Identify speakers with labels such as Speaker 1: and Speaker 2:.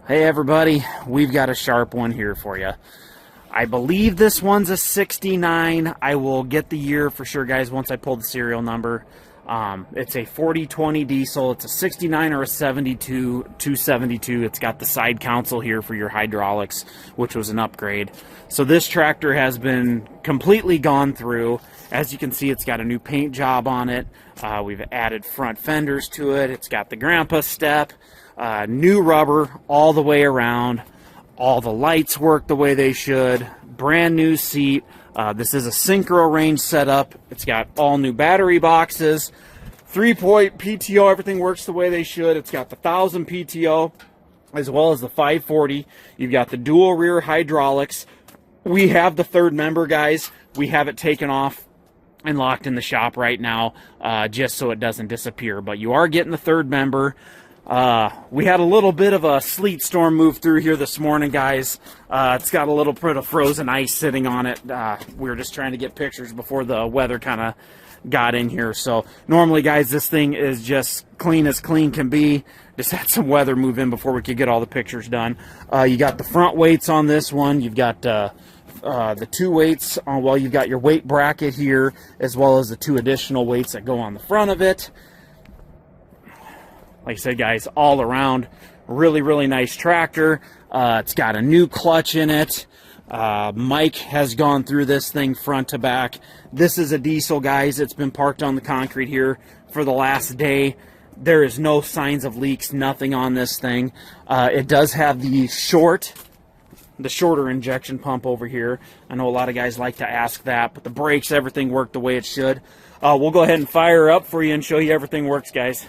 Speaker 1: Hey everybody, we've got a sharp one here for you. I believe this one's a 69. I will get the year for sure, guys, once I pull the serial number. It's a 4020 diesel. It's a 69 or a 72, 272. It's got the side counsel here for your hydraulics, which was an upgrade. So this tractor has been completely gone through. As you can see, it's got a new paint job on it. We've added front fenders to it. It's got the grandpa step. New rubber all the way around. All the lights work the way they should. Brand new seat. This is a Synchro range setup. It's got all new battery boxes. 3-point PTO. Everything works the way they should. It's got the 1000 PTO as well as the 540. You've got the dual rear hydraulics. We have the third member, guys. We have it taken off and locked in the shop right now just so it doesn't disappear. But you are getting the third member. We had a little bit of a sleet storm move through here this morning, guys. It's got a little bit of frozen ice sitting on it. We were just trying to get pictures before the weather kind of got in here. So normally, guys, this thing is just clean as clean can be. Just had some weather move in before we could get all the pictures done. You got the front weights on this one. You've got the 2 weights on, well, you've got your weight bracket here, as well as the 2 additional weights that go on the front of it. Like I said, guys, all around, really, really nice tractor. It's got a new clutch in it. Mike has gone through this thing front to back. This is a diesel, guys. It's been parked on the concrete here for the last day. There is no signs of leaks, nothing on this thing. It does have the shorter injection pump over here. I know a lot of guys like to ask that, but the brakes, everything worked the way it should. We'll go ahead and fire her up for you and show you everything works, guys.